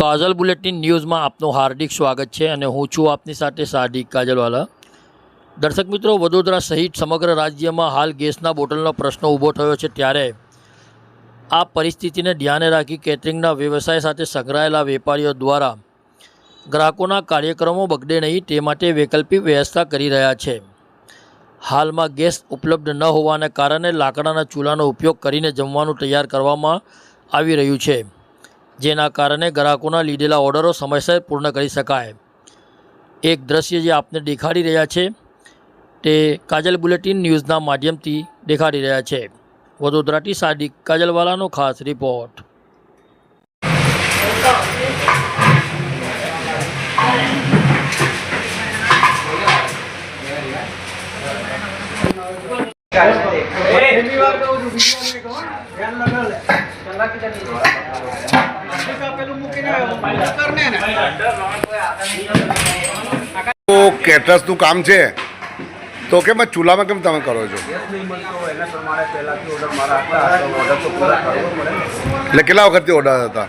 કાજલ bulletin ન્યૂઝમાં આપનું હાર્દિક સ્વાગત છે અને હું છું આપની સાથે સાદિક કાજલવાલા। દર્શક મિત્રો, વડોદરા સહિત સમગ્ર રાજ્યમાં હાલ ગેસના બોટલનો પ્રશ્ન ઊભો થયો છે, ત્યારે આ પરિસ્થિતિને ધ્યાને રાખી કેટરિંગના વ્યવસાય સાથે સંકળાયેલા વેપારીઓ દ્વારા ગ્રાહકોના કાર્યક્રમો બગડે નહીં તે માટે વૈકલ્પિક વ્યવસ્થા કરી રહ્યા છે। હાલમાં ગેસ ઉપલબ્ધ ન હોવાને કારણે લાકડાના ચૂલાનો ઉપયોગ કરીને જમવાનું તૈયાર કરવામાં આવી રહ્યું છે, જેના કારણે ગ્રાહકોના લીધેલા ઓર્ડરો સમયસર પૂર્ણ કરી શકાય। એક દ્રશ્ય જે આપને દેખાડી રહ્યા છે તે કાજલ બુલેટિન ન્યૂઝના માધ્યમથી દેખાડી રહ્યા છે। વડોદરાથી સાદિક કાજલવાલાનો ખાસ રિપોર્ટ। તો કેટરસનું કામ છે તો કેમ ચૂલામાં કેમ તમે કરો છો? એટલે કેટલા વખતથી ઓર્ડર હતા?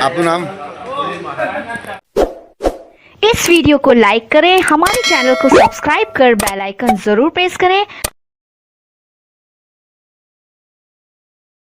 आपका नाम? इस वीडियो को लाइक करें, हमारे चैनल को सब्सक्राइब कर बेल आइकन जरूर प्रेस करें